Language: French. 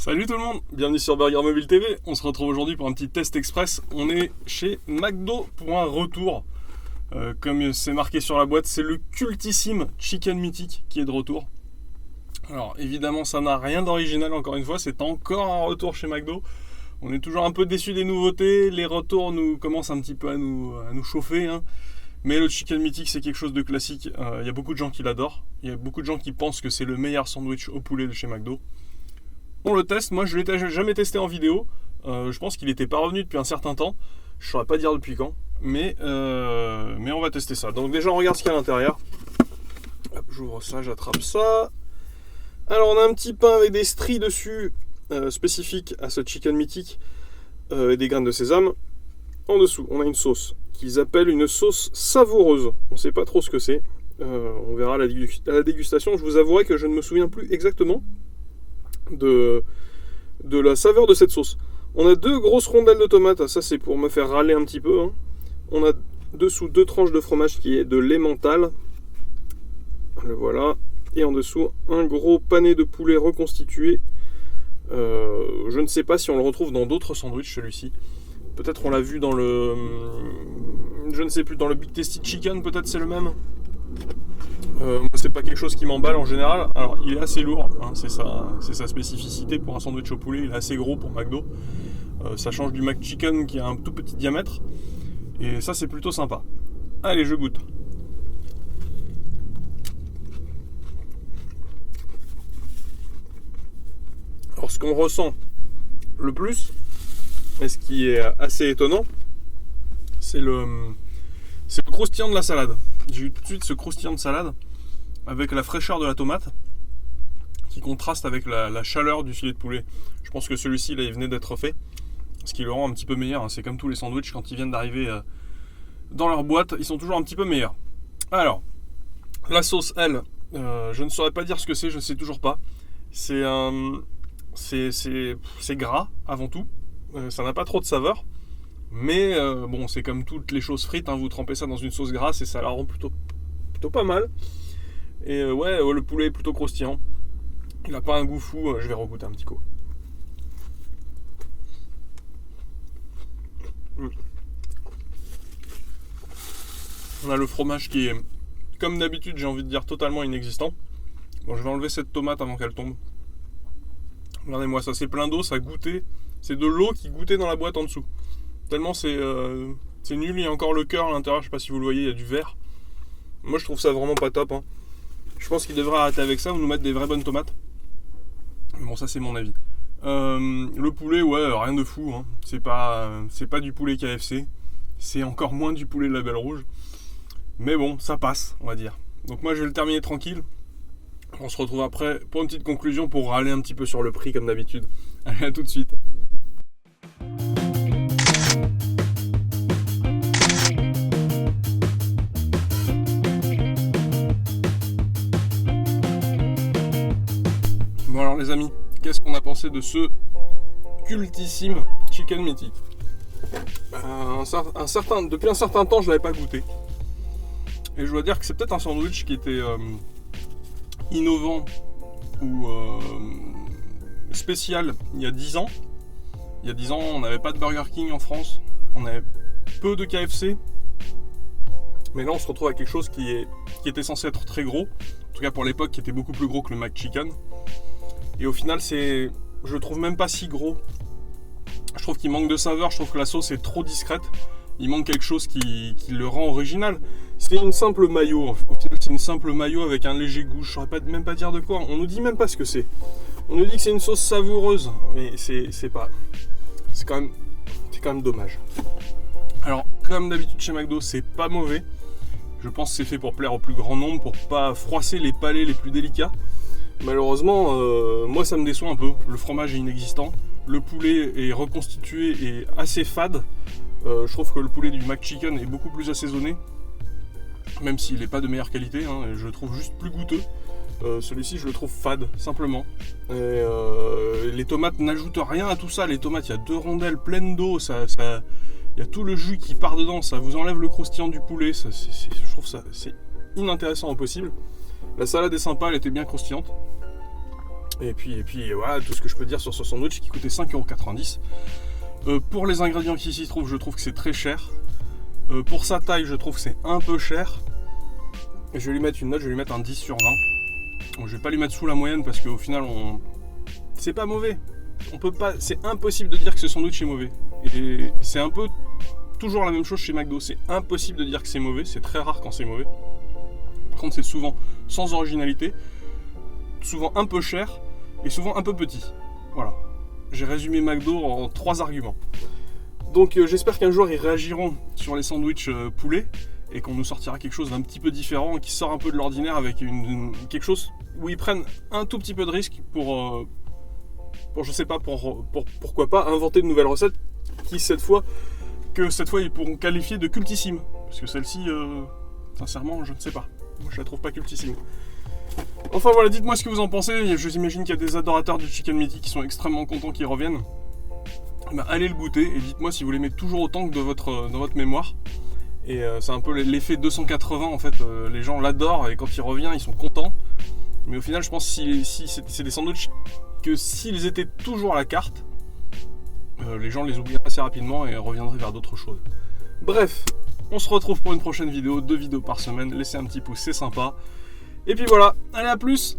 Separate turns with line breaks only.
Salut tout le monde, bienvenue sur Burger Mobile TV. On se retrouve aujourd'hui pour un petit test express. On est chez McDo pour un retour. Comme c'est marqué sur la boîte, c'est le cultissime Chicken Mythic qui est de retour. Alors évidemment ça n'a rien d'original, encore une fois, c'est encore un retour chez McDo. On est toujours un peu déçus des nouveautés, les retours nous commencent un petit peu à nous chauffer, hein. Mais le Chicken Mythic c'est quelque chose de classique, il y a beaucoup de gens qui l'adorent, il y a beaucoup de gens qui pensent que c'est le meilleur sandwich au poulet de chez McDo. On le teste, moi je ne l'ai jamais testé en vidéo, je pense qu'il n'était pas revenu depuis un certain temps, je ne saurais pas dire depuis quand, mais on va tester ça. Donc déjà on regarde ce qu'il y a à l'intérieur. Hop, j'ouvre ça, j'attrape ça. Alors on a un petit pain avec des stries dessus, spécifiques à ce Chicken Mythic, et des graines de sésame. En dessous on a une sauce qu'ils appellent une sauce savoureuse, on ne sait pas trop ce que c'est, on verra à la dégustation. Je vous avouerai que je ne me souviens plus exactement de la saveur de cette sauce. On a deux grosses rondelles de tomates, ça c'est pour me faire râler un petit peu, hein. On a dessous deux tranches de fromage qui est de l'emmental, le voilà, et en dessous un gros pané de poulet reconstitué. Je ne sais pas si on le retrouve dans d'autres sandwichs, celui-ci. Peut-être on l'a vu dans le, je ne sais plus, dans le Big Tasty Chicken, peut-être c'est le même. Moi c'est pas quelque chose qui m'emballe en général. Alors il est assez lourd, hein, c'est sa spécificité pour un sandwich au poulet, il est assez gros pour McDo. Ça change du McChicken qui a un tout petit diamètre, et ça c'est plutôt sympa. Allez, je goûte. Alors ce qu'on ressent le plus, et ce qui est assez étonnant, c'est le croustillant de la salade. J'ai eu tout de suite ce croustillant de salade avec la fraîcheur de la tomate qui contraste avec la chaleur du filet de poulet. Je pense que celui-ci là, il venait d'être fait, ce qui le rend un petit peu meilleur, hein. C'est comme tous les sandwichs, quand ils viennent d'arriver dans leur boîte, ils sont toujours un petit peu meilleurs. Alors, la sauce, elle, je ne saurais pas dire ce que c'est, je ne sais toujours pas. C'est gras avant tout, ça n'a pas trop de saveur. Mais bon, c'est comme toutes les choses frites, hein, vous trempez ça dans une sauce grasse et ça la rend plutôt pas mal. Et ouais, le poulet est plutôt croustillant. Il n'a pas un goût fou, je vais regoûter un petit coup. On a le fromage qui est, comme d'habitude, j'ai envie de dire, totalement inexistant. Bon, je vais enlever cette tomate avant qu'elle tombe. Regardez-moi ça, c'est plein d'eau, ça goûtait. C'est de l'eau qui goûtait dans la boîte en dessous. Tellement c'est nul, il y a encore le cœur à l'intérieur, je sais pas si vous le voyez, il y a du vert. Moi je trouve ça vraiment pas top, hein. Je pense qu'il devrait arrêter avec ça ou nous mettre des vraies bonnes tomates. Mais bon, ça c'est mon avis. Le poulet, ouais, rien de fou, hein. C'est pas du poulet KFC, c'est encore moins du poulet Label Rouge. Mais bon, ça passe, on va dire. Donc moi je vais le terminer tranquille. On se retrouve après pour une petite conclusion, pour râler un petit peu sur le prix comme d'habitude. Allez, à tout de suite. Bon alors les amis, qu'est-ce qu'on a pensé de ce cultissime Chicken Mythic? Depuis un certain temps je ne l'avais pas goûté. Et je dois dire que c'est peut-être un sandwich qui était innovant ou spécial il y a 10 ans. Il y a 10 ans, on n'avait pas de Burger King en France, on avait peu de KFC. Mais là on se retrouve avec quelque chose qui était censé être très gros, en tout cas pour l'époque, qui était beaucoup plus gros que le McChicken. Et au final je le trouve même pas si gros. Je trouve qu'il manque de saveur, je trouve que la sauce est trop discrète. Il manque quelque chose qui le rend original. C'est une simple mayo, au final c'est une simple mayo avec un léger goût, je saurais même pas dire de quoi. On nous dit même pas ce que c'est. On nous dit que c'est une sauce savoureuse, mais c'est quand même dommage. Alors comme d'habitude chez McDo, c'est pas mauvais. Je pense que c'est fait pour plaire au plus grand nombre, pour pas froisser les palais les plus délicats. Malheureusement, moi ça me déçoit un peu. Le fromage est inexistant, le poulet est reconstitué et assez fade. Je trouve que le poulet du McChicken est beaucoup plus assaisonné, même s'il n'est pas de meilleure qualité, hein, je le trouve juste plus goûteux. Celui-ci je le trouve fade, simplement. Et, les tomates n'ajoutent rien à tout ça. Les tomates, il y a deux rondelles pleines d'eau, il y a tout le jus qui part dedans, ça vous enlève le croustillant du poulet. Je trouve ça c'est inintéressant au possible. La salade est sympa, elle était bien croustillante. Et puis voilà, tout ce que je peux dire sur ce sandwich qui coûtait 5,90 €. Pour les ingrédients qui s'y trouvent, je trouve que c'est très cher. Pour sa taille, je trouve que c'est un peu cher. Et je vais lui mettre une note, je vais lui mettre un 10 sur 20. Donc, je vais pas lui mettre sous la moyenne parce qu'au final, c'est pas mauvais. On peut pas, c'est impossible de dire que ce sandwich est mauvais. Et c'est un peu toujours la même chose chez McDo. C'est impossible de dire que c'est mauvais. C'est très rare quand c'est mauvais. Par contre, c'est souvent sans originalité, souvent un peu cher et souvent un peu petit. Voilà. J'ai résumé McDo en 3 arguments. Donc j'espère qu'un jour ils réagiront sur les sandwichs poulet et qu'on nous sortira quelque chose d'un petit peu différent, qui sort un peu de l'ordinaire avec quelque chose où ils prennent un tout petit peu de risque pour je sais pas, pourquoi pas inventer de nouvelles recettes cette fois ils pourront qualifier de cultissime. Parce que celle-ci, sincèrement, je ne sais pas. Moi je la trouve pas cultissime. Enfin voilà, dites-moi ce que vous en pensez. Je imagine qu'il y a des adorateurs du chicken meaty qui sont extrêmement contents qu'ils reviennent. Ben, allez le goûter et dites-moi si vous l'aimez toujours autant que dans votre mémoire. Et c'est un peu l'effet 280 en fait. Les gens l'adorent et quand il revient, ils sont contents. Mais au final, je pense que si c'est des sandwichs que s'ils étaient toujours à la carte, les gens les oublieraient assez rapidement et reviendraient vers d'autres choses. Bref, on se retrouve pour une prochaine vidéo, 2 vidéos par semaine. Laissez un petit pouce, c'est sympa. Et puis voilà, allez, à plus!